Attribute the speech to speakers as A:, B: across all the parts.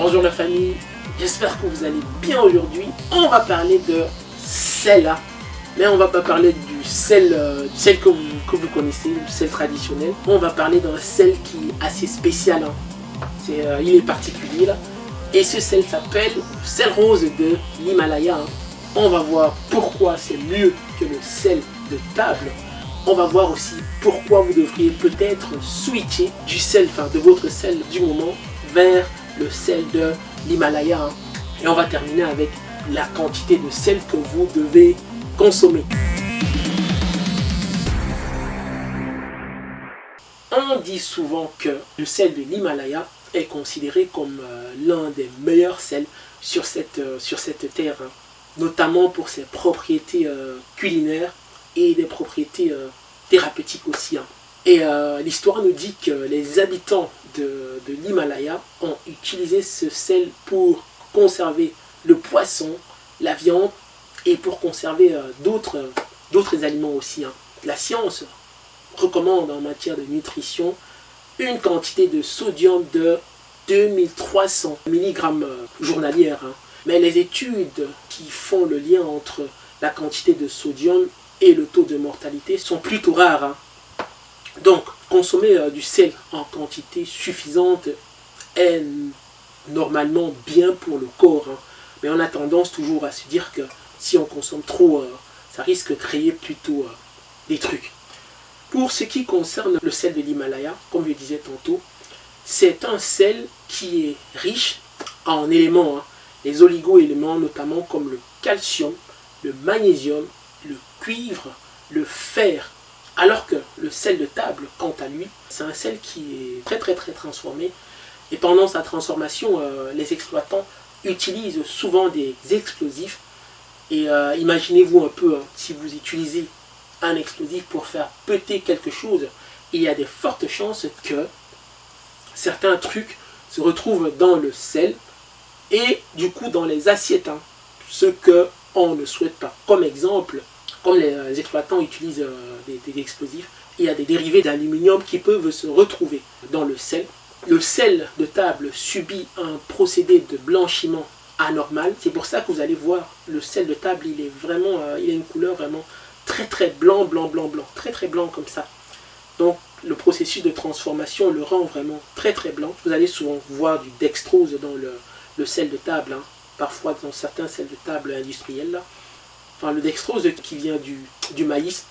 A: Bonjour la famille, j'espère que vous allez bien aujourd'hui. On va parler de sel, mais on va pas parler du sel, que vous connaissez, du sel traditionnel. On va parler d'un sel qui est assez spécial, il est particulier là. Et ce sel s'appelle le sel rose de l'Himalaya. On va voir pourquoi c'est mieux que le sel de table. On va voir aussi pourquoi vous devriez peut-être switcher du sel, de votre sel du moment vers le sel de l'Himalaya. Et on va terminer avec la quantité de sel que vous devez consommer. On dit souvent que le sel de l'Himalaya est considéré comme l'un des meilleurs sels sur cette terre, notamment pour ses propriétés culinaires et des propriétés thérapeutiques aussi. Et l'histoire nous dit que les habitants de l'Himalaya ont utilisé ce sel pour conserver le poisson, la viande et pour conserver d'autres aliments aussi. La science recommande en matière de nutrition une quantité de sodium de 2300 mg journalière. Mais les études qui font le lien entre la quantité de sodium et le taux de mortalité sont plutôt rares. Donc, consommer du sel en quantité suffisante est normalement bien pour le corps. Mais on a tendance toujours à se dire que si on consomme trop, ça risque de créer plutôt des trucs. Pour ce qui concerne le sel de l'Himalaya, comme je disais tantôt, c'est un sel qui est riche en éléments, les oligo-éléments notamment comme le calcium, le magnésium, le cuivre, le fer. Alors que le sel de table, quant à lui, c'est un sel qui est très transformé. Et pendant sa transformation, les exploitants utilisent souvent des explosifs. Et imaginez-vous un peu, si vous utilisez un explosif pour faire péter quelque chose, il y a des fortes chances que certains trucs se retrouvent dans le sel et du coup dans les assiettes, ce qu'on ne souhaite pas. Comme exemple, comme les exploitants utilisent des explosifs, il y a des dérivés d'aluminium qui peuvent se retrouver dans le sel. Le sel de table subit un procédé de blanchiment anormal. C'est pour ça que vous allez voir le sel de table, il a une couleur vraiment très blanc, très blanc comme ça. Donc le processus de transformation le rend vraiment très blanc. Vous allez souvent voir du dextrose dans le sel de table, parfois dans certains sels de table industriels. Le dextrose qui vient du maïs.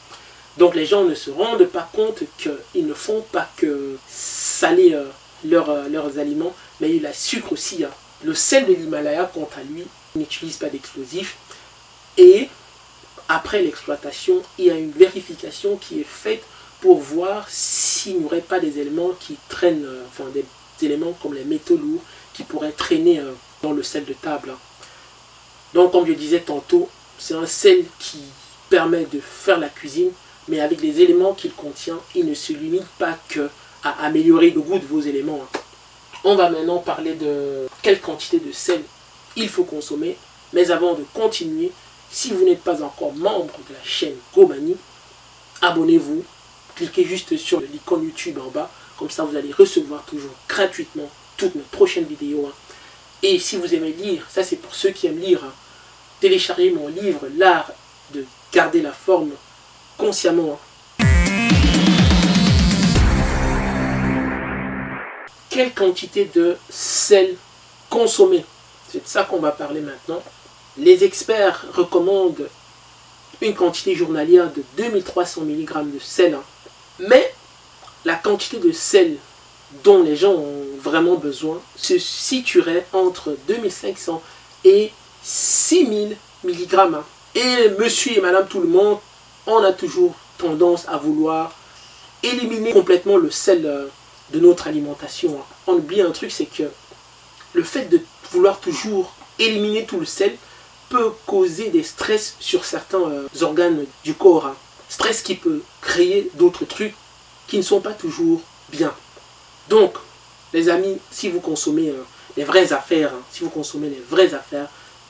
A: Donc les gens ne se rendent pas compte qu'ils ne font pas que saler leurs aliments, mais il y a sucre aussi. Le sel de l'Himalaya, quant à lui, n'utilise pas d'explosifs. Et après l'exploitation, il y a une vérification qui est faite pour voir s'il n'y aurait pas des éléments qui traînent, des éléments comme les métaux lourds qui pourraient traîner dans le sel de table. Donc comme je disais tantôt, c'est un sel qui permet de faire la cuisine, mais avec les éléments qu'il contient, il ne se limite pas qu'à améliorer le goût de vos éléments. On va maintenant parler de quelle quantité de sel il faut consommer. Mais avant de continuer, si vous n'êtes pas encore membre de la chaîne GoMani, abonnez-vous, cliquez juste sur l'icône YouTube en bas, comme ça vous allez recevoir toujours gratuitement toutes mes prochaines vidéos. Et si vous aimez lire, ça c'est pour ceux qui aiment lire, téléchargez mon livre L'art de garder la forme consciemment. Quelle quantité de sel consommer? C'est de ça qu'on va parler maintenant. Les experts recommandent une quantité journalière de 2300 mg de sel. Mais la quantité de sel dont les gens ont vraiment besoin se situerait entre 2500 et 6000 mg. Et monsieur et madame tout le monde, on a toujours tendance à vouloir éliminer complètement le sel de notre alimentation. On oublie un truc, c'est que le fait de vouloir toujours éliminer tout le sel peut causer des stress sur certains organes du corps. Stress qui peut créer d'autres trucs qui ne sont pas toujours bien. Donc, les amis, si vous consommez les vraies affaires,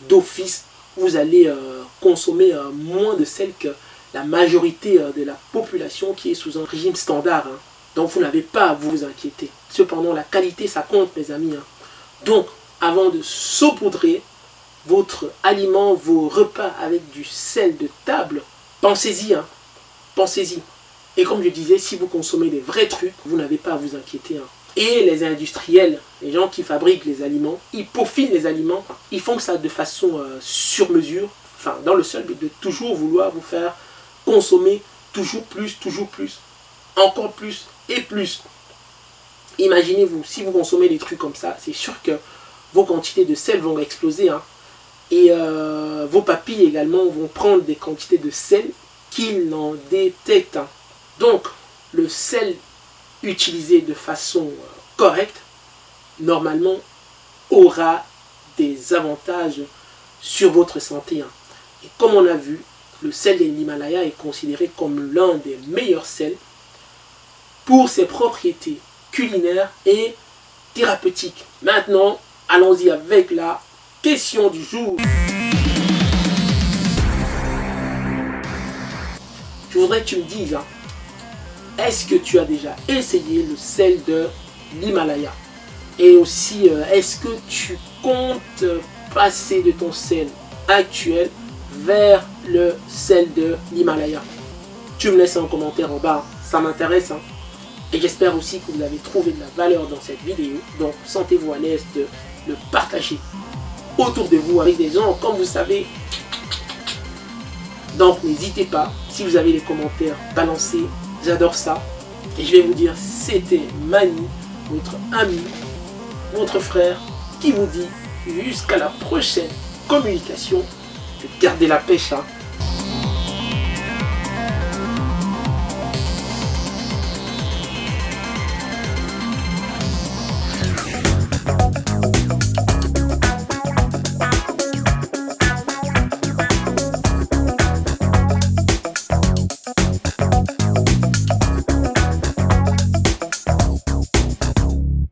A: d'office, vous allez consommer moins de sel que la majorité de la population qui est sous un régime standard. Donc vous n'avez pas à vous inquiéter. Cependant, la qualité, ça compte, mes amis. Donc, avant de saupoudrer votre aliment, vos repas avec du sel de table, pensez-y, hein, pensez-y. Et comme je disais, si vous consommez des vrais trucs, vous n'avez pas à vous inquiéter. Hein. Et les industriels, les gens qui fabriquent les aliments, ils peaufinent les aliments, ils font ça de façon sur mesure, enfin dans le seul but de toujours vouloir vous faire consommer toujours plus, encore plus et plus. Imaginez-vous, si vous consommez des trucs comme ça, c'est sûr que vos quantités de sel vont exploser. Hein, et vos papilles également vont prendre des quantités de sel qu'ils n'en détectent. Hein. Donc, le sel utilisé de façon correcte, normalement, aura des avantages sur votre santé. Hein. Et comme on a vu, le sel de l'Himalaya est considéré comme l'un des meilleurs sels pour ses propriétés culinaires et thérapeutiques. Maintenant, allons-y avec la question du jour. Je voudrais que tu me dises, hein, est-ce que tu as déjà essayé le sel de l'Himalaya? Et aussi, est-ce que tu comptes passer de ton sel actuel vers le sel de l'Himalaya? Tu me laisses un commentaire en bas, ça m'intéresse. Hein. Et j'espère aussi que vous avez trouvé de la valeur dans cette vidéo. Donc, sentez-vous à l'aise de le partager autour de vous avec des gens comme vous savez. Donc, n'hésitez pas, si vous avez des commentaires, balancez. J'adore ça. Et je vais vous dire, c'était Mani, votre ami, votre frère, qui vous dit jusqu'à la prochaine communication. Gardez la pêche, hein.